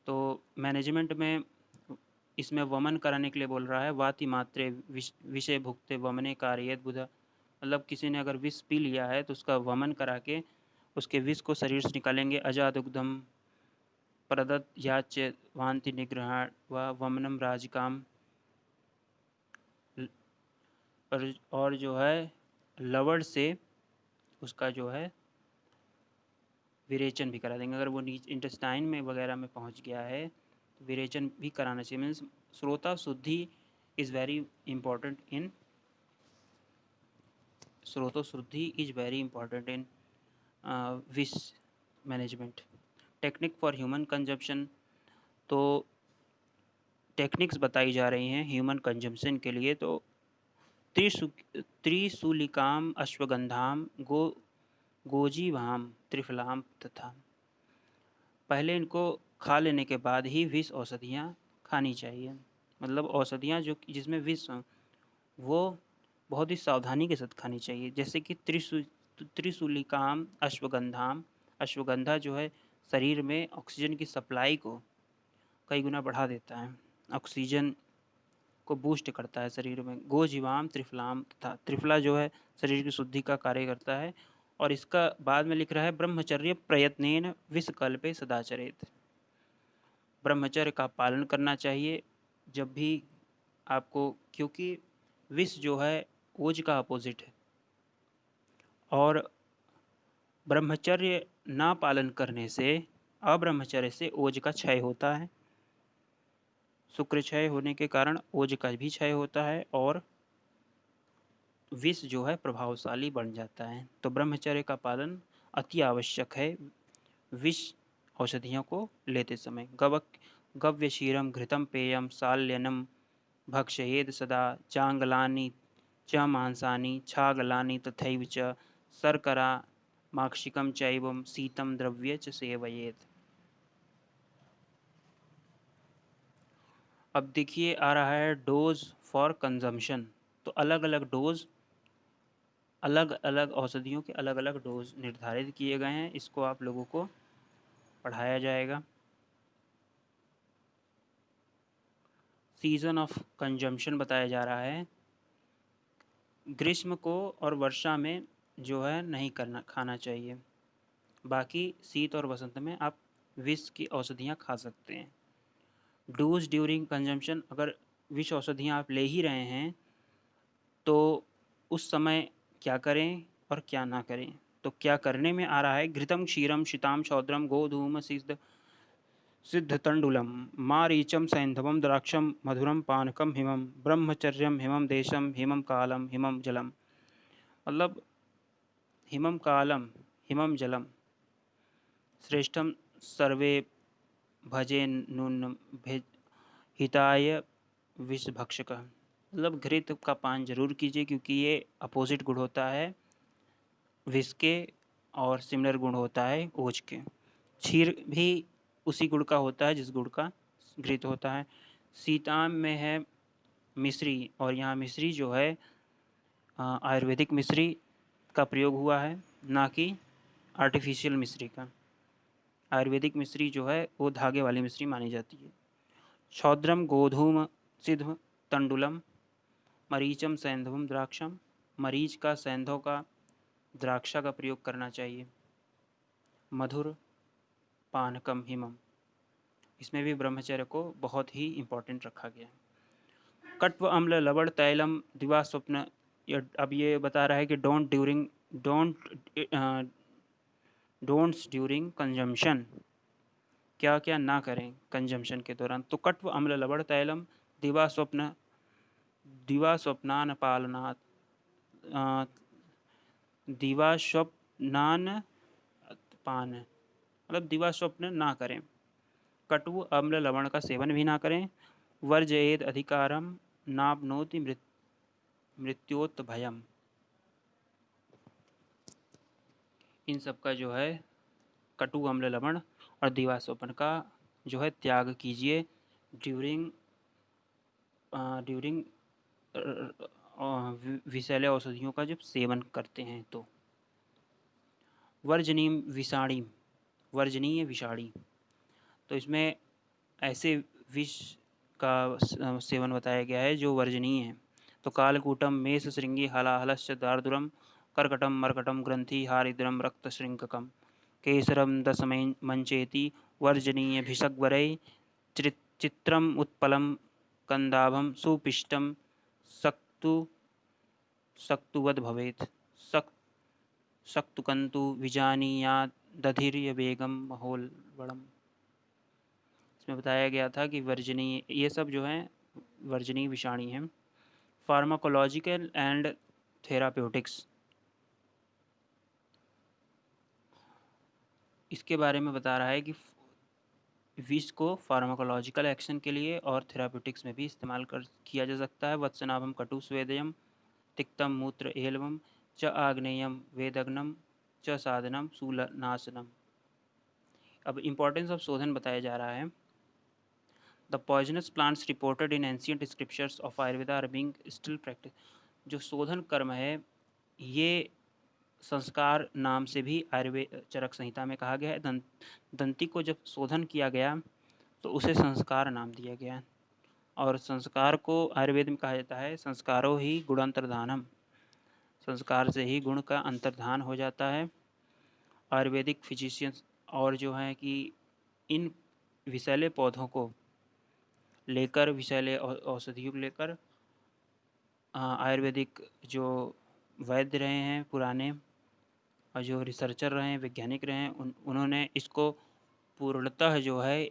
तो मैनेजमेंट में इसमें वमन कराने के लिए बोल रहा है, वाति मात्रे विषय भुक्ते वमने कारयेत बुधा। मतलब किसी ने अगर विष पी लिया है तो उसका वमन करा के उसके विष को शरीर से निकालेंगे। अजादुग्धम प्रदत्त याच वांति निग्रहण व वमनम राजकाम। और जो है लवण से उसका जो है विरेचन भी करा देंगे। अगर वो नीचे इंटेस्टाइन में वगैरह में पहुंच गया है तो विरेचन भी कराना चाहिए। मीन्स श्रोता शुद्धि इज़ वेरी इंपॉर्टेंट इन स्रोतो शुद्धि is very important in wish management. Technique for human consumption, तो टेक्निक्स बताई जा रही हैं ह्यूमन कंजम्पशन के लिए। तो त्रिशूलिकाम अश्वगंधाम गोजीवाम त्रिफलाम तथा। पहले इनको खा लेने के बाद ही विष औषधियाँ खानी चाहिए। मतलब औषधियाँ जो जिसमें विष हों वो बहुत ही सावधानी के साथ खानी चाहिए। जैसे कि त्रिशूलिकाम अश्वगंधाम, अश्वगंधा जो है शरीर में ऑक्सीजन की सप्लाई को कई गुना बढ़ा देता है, ऑक्सीजन को बूस्ट करता है शरीर में। गोजीवाम त्रिफलाम तथा, त्रिफला जो है शरीर की शुद्धि का कार्य करता है। और इसका बाद में लिख रहा है ब्रह्मचर्य प्रयत्नेन विषकल्पे सदाचरेत। ब्रह्मचर्य का पालन करना चाहिए जब भी आपको, क्योंकि विष जो है ओज का अपोजिट है। और ब्रह्मचर्य ना पालन करने से, अब्रह्मचर्य से ओज का क्षय होता है। शुक्र क्षय होने के कारण ओज का भी क्षय होता है और विष जो है प्रभावशाली बन जाता है। तो ब्रह्मचर्य का पालन अति आवश्यक है विष औषधियों को लेते समय। गव्य क्षीरम घृतम पेयम साल्यनम भक्षयेद सदा चांगलानि च मांसानि छागलानि तथैव च शर्करा माक्षिकम चैवम शीतम द्रव्य च सेवयेत। अब देखिए आ रहा है डोज फॉर कंजम्पशन। तो अलग अलग डोज, अलग अलग औषधियों के अलग अलग डोज निर्धारित किए गए हैं। इसको आप लोगों को पढ़ाया जाएगा। सीजन ऑफ कंजम्पशन बताया जा रहा है। ग्रीष्म को और वर्षा में जो है नहीं खाना चाहिए। बाकी शीत और वसंत में आप विष की औषधियाँ खा सकते हैं। डोज ड्यूरिंग कंजम्पशन, अगर विष औषधियाँ आप ले ही रहे हैं तो उस समय क्या करें और क्या ना करें। तो क्या करने में आ रहा है, घृतम क्षीरम शिताम शौद्रम गोधूम सिद्धतंडुलम मारीचम सैंधवम द्राक्षम मधुरम पानकम हिमम ब्रह्मचर्यम हिमम देशम हिमम कालम हिमम जलम। मतलब हिमम कालम हिमम जलम श्रेष्ठम सर्वे भजे नून हिताय विषभक्षक। मतलब घृत का पान जरूर कीजिए क्योंकि ये अपोजिट गुण होता है विष के और सिमिलर गुण होता है ओज के। क्षीर भी उसी गुण का होता है जिस गुण का घृत होता है। सीताम में है मिश्री, और यहाँ मिश्री जो है आयुर्वेदिक मिश्री का प्रयोग हुआ है, ना कि आर्टिफिशियल मिश्री का। आयुर्वेदिक मिश्री जो है वो धागे वाली मिश्री मानी जाती है। छौद्रम गोधूम सिद्ध तंडुलम मरीचम सैंधवम द्राक्षम, मरीच का, सैंधव का, द्राक्षा का प्रयोग करना चाहिए। मधुर पानकम हिमम, इसमें भी ब्रह्मचर्य को बहुत ही इम्पोर्टेंट रखा गया है। कट्व अम्ल लवण तैलम दिवा स्वप्न। अब ये बता रहा है कि डोंट्स ड्यूरिंग कंजम्पशन, क्या क्या ना करें कंजम्पशन के दौरान। तो कट्व अम्ल लवण तैलम दिवा स्वप्नान पालनात्, दिवा स्वप्नान पान, मतलब दिवा स्वप्न ना करें। कटु अम्ल लवण का सेवन भी ना करें। वर्जयेद अधिकारम नापनोति मृत्योत भयम। इन सब का जो है कटु अम्ल लवण और दिवा स्वप्न का जो है त्याग कीजिए ड्यूरिंग विषैले औषधियों का जब सेवन करते हैं तो। वर्जनीय विषाणी, वर्जनीय विषाणी, तो इसमें ऐसे विष का सेवन बताया गया है जो वर्जनीय है। तो कालकूटम मेष श्रृंगी हलाहलश्च दार्दुरम कर्कटम मर्कटम ग्रंथि हारिद्रम रक्तशृंखकम केसरम दशमें मंचेति वर्जनीय भिषग्वरै चित्रम उत्पलम कंदाभम सुपिष्टम सक्तु सक्तुवद भवेत् सक्तुकंतु विजानीयात् दधिर्य वेगम महोलवड़म। इसमें बताया गया था कि वर्जनीय, ये सब जो है वर्जनीय विषाणी हैं। फार्माकोलॉजिकल एंड थेराप्यूटिक्स, इसके बारे में बता रहा है कि विष को फार्माकोलॉजिकल एक्शन के लिए और थेराप्यूटिक्स में भी इस्तेमाल किया जा सकता है। वत्सनाभम कटु स्वेदयम तिक्तम मूत्र एलवम च आग्नेयम वेदग्नम च साधनम शूलनाशनम। अब इम्पोर्टेंस ऑफ शोधन बताया जा रहा है। The poisonous plants reported in ancient scriptures of Ayurveda are being still practice. जो शोधन कर्म है ये संस्कार नाम से भी आयुर्वेद चरक संहिता में कहा गया है। दंती को जब शोधन किया गया तो उसे संस्कार नाम दिया गया। और संस्कार को आयुर्वेद में कहा जाता है संस्कारो ही गुणांतर्धानम, संस्कार से ही गुण का अंतर्धान हो जाता है। आयुर्वेदिक फिजिशियंस और जो है कि इन विषैले पौधों को लेकर, विषैले औषधियों को लेकर आयुर्वेदिक जो वैद्य रहे हैं पुराने और जो रिसर्चर रहे हैं, वैज्ञानिक रहे हैं, उन्होंने इसको पूर्णतः जो है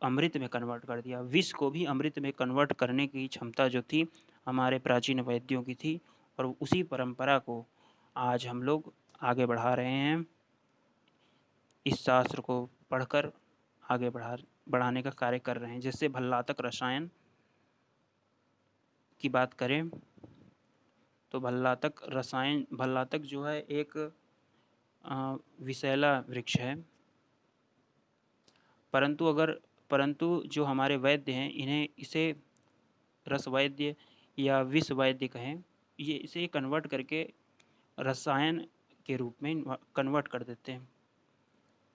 अमृत में कन्वर्ट कर दिया। विष को भी अमृत में कन्वर्ट करने की क्षमता जो थी हमारे प्राचीन वैद्यों की थी, और उसी परंपरा को आज हम लोग आगे बढ़ा रहे हैं। इस शास्त्र को पढ़कर आगे बढ़ाने का कार्य कर रहे हैं। जैसे भल्लातक रसायन की बात करें तो भल्लातक जो है एक विषैला वृक्ष है, परंतु जो हमारे वैद्य हैं इन्हें इसे रस वैद्य या विष वैद्य कहें, ये इसे कन्वर्ट करके रसायन के रूप में कन्वर्ट कर देते हैं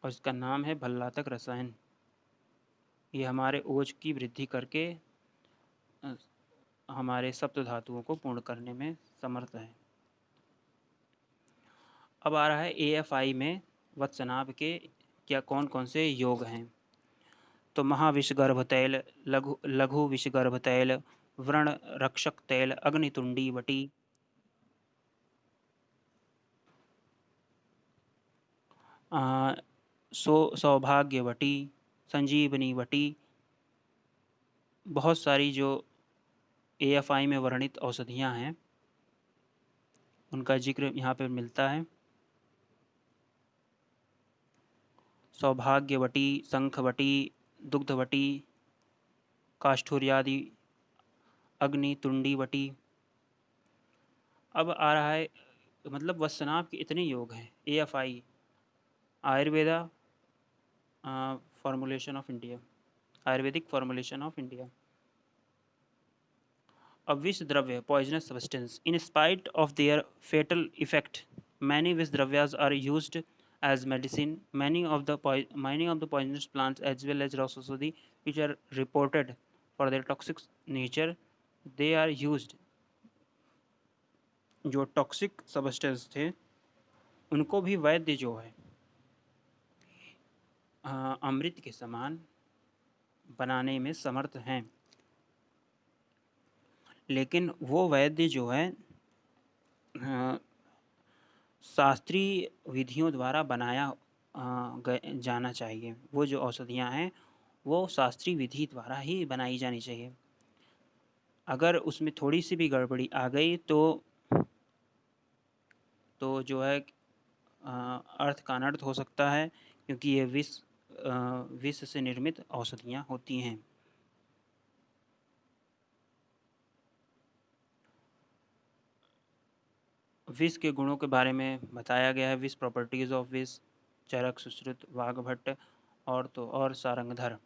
और इसका नाम है भल्लातक रसायन। ये हमारे ओज की वृद्धि करके हमारे सप्त धातुओं को पूर्ण करने में समर्थ है। अब आ रहा है AFI में वत्सनाभ के क्या कौन कौन से योग हैं। तो महाविषगर्भ तैल, लघु विषगर्भ तैल, व्रण रक्षक तैल, अग्नितुंडी वटी, सौभाग्य वटी, संजीवनी वटी, बहुत सारी जो AFI में वर्णित औषधियाँ हैं उनका जिक्र यहाँ पर मिलता है। सौभाग्यवटी, शंखवटी, दुग्धवटी, काष्ठुर्यादि, अग्नितुंडी वटी। अब आ रहा है मतलब वत्सनाभ के इतने योग हैं। AFI Ayurveda formulation of India, Ayurvedic formulation of India. A विष द्रव्य poisonous substance. In spite of their fatal effect, many vish dravyas are used as medicine. Many of the poisonous plants as well as rasasodi which are reported for their toxic nature, they are used. जो toxic substance थे उनको भी वैद्य जो है अमृत के समान बनाने में समर्थ हैं। लेकिन वो वैद्य जो है शास्त्रीय विधियों द्वारा बनाया जाना चाहिए। वो जो औषधियाँ हैं वो शास्त्रीय विधि द्वारा ही बनाई जानी चाहिए। अगर उसमें थोड़ी सी भी गड़बड़ी आ गई तो जो है अर्थ का अनर्थ हो सकता है, क्योंकि ये विष से निर्मित औषधियाँ होती हैं। विष के गुणों के बारे में बताया गया है। विष प्रॉपर्टीज ऑफ विष, चरक, सुश्रुत, वाघभट्ट और Sarangdhar.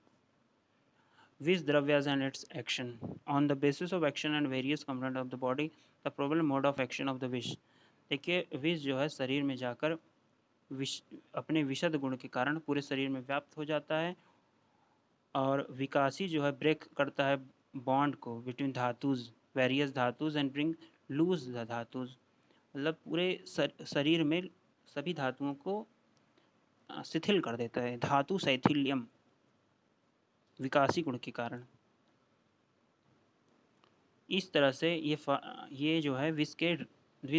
Vish dravyas and its action. On the basis of action and various component of the body, the probable mode of action of the vish. देखिए विष जो है शरीर में जाकर अपने विषद गुण के कारण पूरे शरीर में व्याप्त हो जाता है और विकासी जो है ब्रेक करता है बॉन्ड को बिटवीन धातुज, वेरियस धातुज एंड ब्रिंग लूज द धातुज। मतलब पूरे शरीर में सभी धातुओं को शिथिल कर देता है, धातु शैथिल्यम, विकासी गुण के कारण। इस तरह से ये जो है विष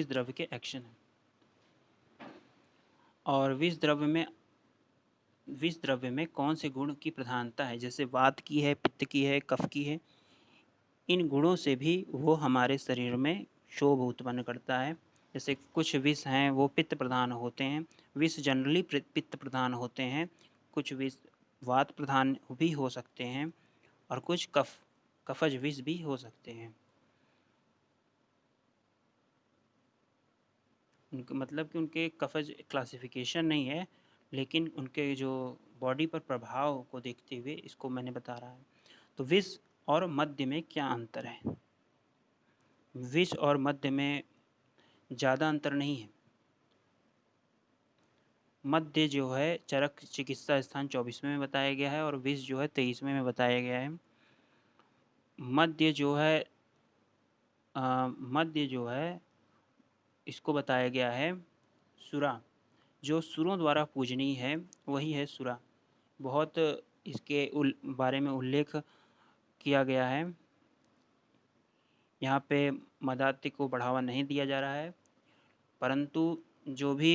द्रव्य के एक्शन है। और विष द्रव्य में कौन से गुण की प्रधानता है, जैसे वात की है, पित्त की है, कफ की है। इन गुणों से भी वो हमारे शरीर में क्षोभ उत्पन्न करता है। जैसे कुछ विष हैं वो पित्त प्रधान होते हैं, विष जनरली पित्त प्रधान होते हैं, कुछ विष वात प्रधान भी हो सकते हैं, और कुछ कफज विष भी हो सकते हैं। उनके मतलब कि उनके कफज क्लासिफिकेशन नहीं है, लेकिन उनके जो बॉडी पर प्रभाव को देखते हुए इसको मैंने बता रहा है। तो विष और मद्य में क्या अंतर है? विष और मद्य में ज़्यादा अंतर नहीं है। मद्य जो है चरक चिकित्सा स्थान 24वें में बताया गया है, और विष जो है 23वें में बताया गया है। मद्य जो है इसको बताया गया है सुरा, जो सुरों द्वारा पूजनीय है वही है सुरा। बहुत इसके बारे में उल्लेख किया गया है। यहाँ पे मदात्य को बढ़ावा नहीं दिया जा रहा है, परंतु जो भी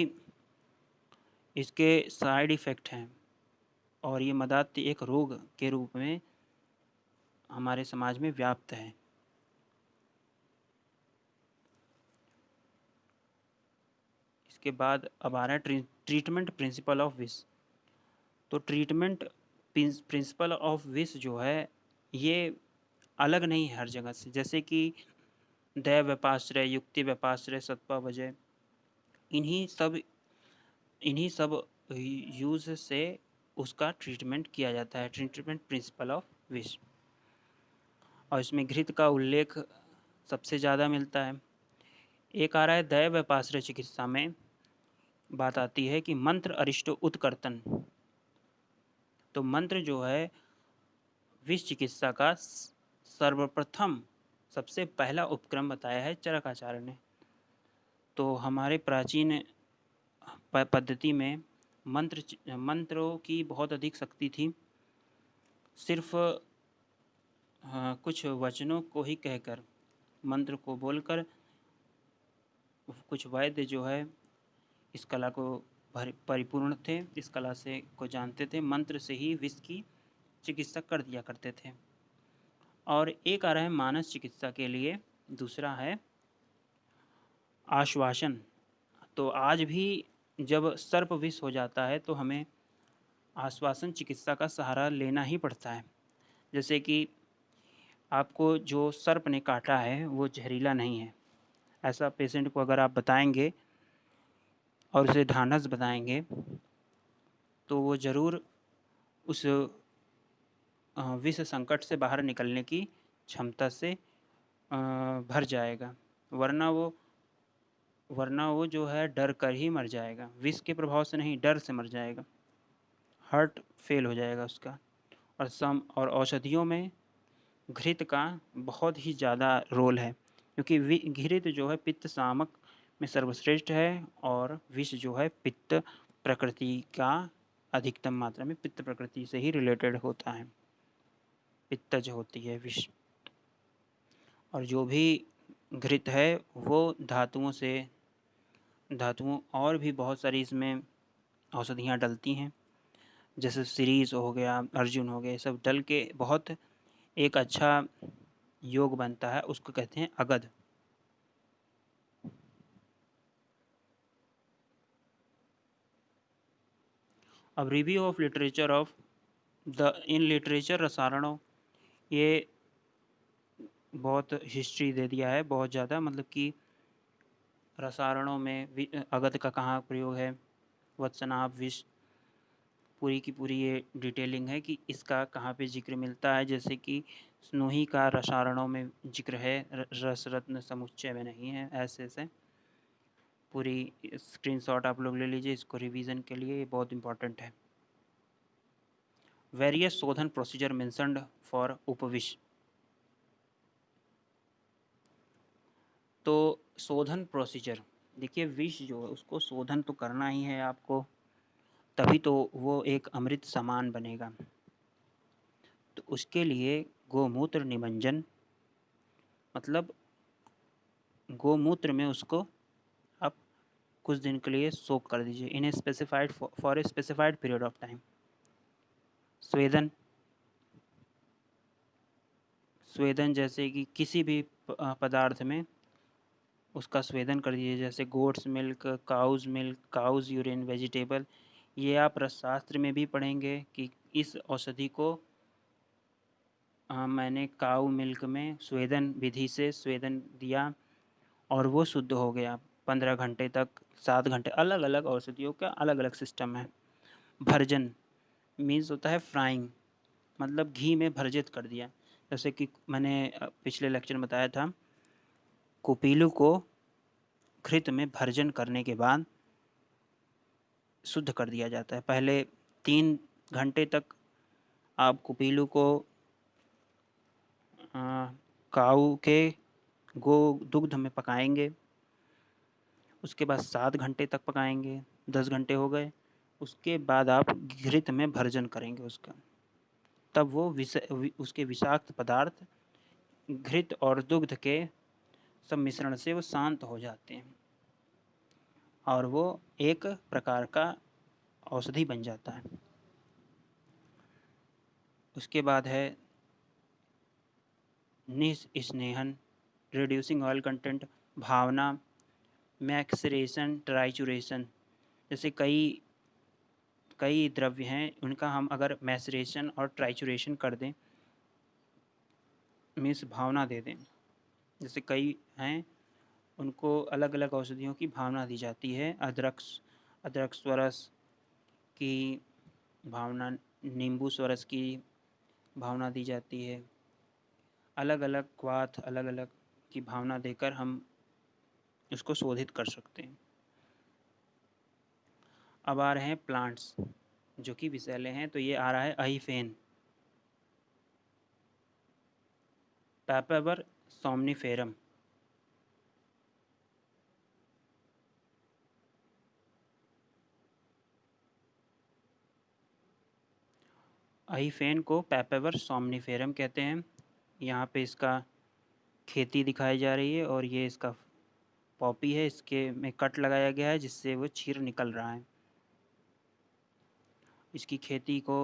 इसके साइड इफ़ेक्ट हैं, और ये मदात्य एक रोग के रूप में हमारे समाज में व्याप्त है। इसके बाद अब आ रहा है ट्रीटमेंट प्रिंसिपल ऑफ विष। तो ट्रीटमेंट प्रिंसिपल ऑफ विष जो है ये अलग नहीं है हर जगह से। जैसे कि दैव व्यपाश्रय, युक्ति व्यपाश्रय, सत्पावजय, इन्हीं सब यूज से उसका ट्रीटमेंट किया जाता है, ट्रीटमेंट प्रिंसिपल ऑफ विष। और इसमें घृत का उल्लेख सबसे ज़्यादा मिलता है। एक आ रहा है दैव व्यपाश्रय चिकित्सा में बात आती है कि मंत्र अरिष्टो उत्कर्तन। तो मंत्र जो है विष चिकित्सा का सर्वप्रथम सबसे पहला उपक्रम बताया है चरकाचार्य ने। तो हमारे प्राचीन पद्धति में मंत्रों की बहुत अधिक शक्ति थी। सिर्फ कुछ वचनों को ही कहकर, मंत्र को बोलकर कुछ वैद्य जो है इस कला को परिपूर्ण थे, इस कला से को जानते थे, मंत्र से ही विष की चिकित्सा कर दिया करते थे। और एक आ रहा है मानस चिकित्सा के लिए, दूसरा है आश्वासन। तो आज भी जब सर्प विष हो जाता है तो हमें आश्वासन चिकित्सा का सहारा लेना ही पड़ता है। जैसे कि आपको जो सर्प ने काटा है वो जहरीला नहीं है, ऐसा पेशेंट को अगर आप बताएंगे और उसे ढांढस बताएंगे तो वो ज़रूर उस विष संकट से बाहर निकलने की क्षमता से भर जाएगा, वरना वो जो है डर कर ही मर जाएगा। विष के प्रभाव से नहीं, डर से मर जाएगा, हार्ट फेल हो जाएगा उसका। और औषधियों में घृत का बहुत ही ज़्यादा रोल है, क्योंकि घृत जो है पित्त शामक में सर्वश्रेष्ठ है, और विष जो है पित्त प्रकृति का अधिकतम मात्रा में पित्त प्रकृति से ही रिलेटेड होता है, पित्तज होती है विष। और जो भी घृत है वो धातुओं और भी बहुत सारी इसमें औषधियाँ डलती हैं, जैसे सीरीज हो गया, अर्जुन हो गया, सब डल के बहुत एक अच्छा योग बनता है, उसको कहते हैं अगध। अब review of literature of in literature रसायनों, ये बहुत हिस्ट्री दे दिया है, बहुत ज़्यादा, मतलब कि रसायनों में अगध का कहाँ प्रयोग है, वत्सनाभ विष, पूरी की पूरी ये डिटेलिंग है कि इसका कहाँ पे जिक्र मिलता है। जैसे कि स्नोही का रसायनों में जिक्र है, रसरत्न समुच्चय में नहीं है। ऐसे पूरी स्क्रीनशॉट आप लोग ले लीजिए इसको रिवीजन के लिए, ये बहुत इम्पोर्टेंट है। वेरियस शोधन प्रोसीजर मेंशन्ड फॉर उपविश। तो शोधन प्रोसीजर, देखिए विष जो है उसको शोधन तो करना ही है आपको, तभी तो वो एक अमृत समान बनेगा। तो उसके लिए गोमूत्र निमंजन, मतलब गोमूत्र में उसको आप कुछ दिन के लिए सोक कर दीजिए, in a specified for a specified period of time. स्वेदन, स्वेदन जैसे कि किसी भी पदार्थ में उसका स्वेदन कर दीजिए, जैसे goat's milk, cow's urine, vegetable. ये आप रसशास्त्र में भी पढ़ेंगे कि इस औषधि को मैंने काऊ मिल्क में स्वेदन विधि से स्वेदन दिया और वो शुद्ध हो गया 15 घंटे तक, 7 घंटे। अलग अलग औषधियों का अलग अलग सिस्टम है। भर्जन मीन्स होता है फ्राइंग, मतलब घी में भर्जित कर दिया। जैसे कि मैंने पिछले लेक्चर में बताया था, कुपीलु को घृत में भर्जन करने के बाद शुद्ध कर दिया जाता है। पहले 3 घंटे तक आप कुपीलु को काऊ के गो दुग्ध में पकाएंगे, उसके बाद 7 घंटे तक पकाएंगे, 10 घंटे हो गए। उसके बाद आप घृत में भर्जन करेंगे उसका, तब वो उसके विषाक्त पदार्थ घृत और दुग्ध के सम्मिश्रण से वो शांत हो जाते हैं और वो एक प्रकार का औषधि बन जाता है। उसके बाद है निस्नेहन, रिड्यूसिंग ऑयल कंटेंट, भावना, मैक्सरेशन, ट्राइचुरेशन। जैसे कई कई द्रव्य हैं, उनका हम अगर मैसरेशन और ट्राइचुरेशन कर दें, मीन्स भावना दे दें, जैसे कई हैं उनको अलग अलग औषधियों की भावना दी जाती है। अदरक स्वरस की भावना, नींबू स्वरस की भावना दी जाती है। अलग अलग क्वाथ, अलग अलग की भावना देकर हम उसको शोधित कर सकते हैं। अब आ रहे हैं प्लांट्स जो कि विषैले हैं। तो ये आ रहा है अहिफेन, पैपावर सोमनिफेरम। अहिफेन को पैपावर सोमनिफेरम कहते हैं। यहाँ पे इसका खेती दिखाई जा रही है और ये इसका पॉपी है, इसके में कट लगाया गया है जिससे वो चीर निकल रहा है। इसकी खेती को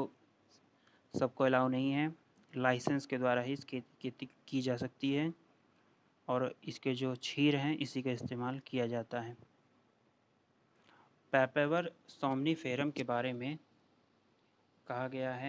सबको अलाउ नहीं है, लाइसेंस के द्वारा ही इसकी खेती की जा सकती है और इसके जो छीर हैं इसी का इस्तेमाल किया जाता है। पैपावर सोमनिफेरम के बारे में कहा गया है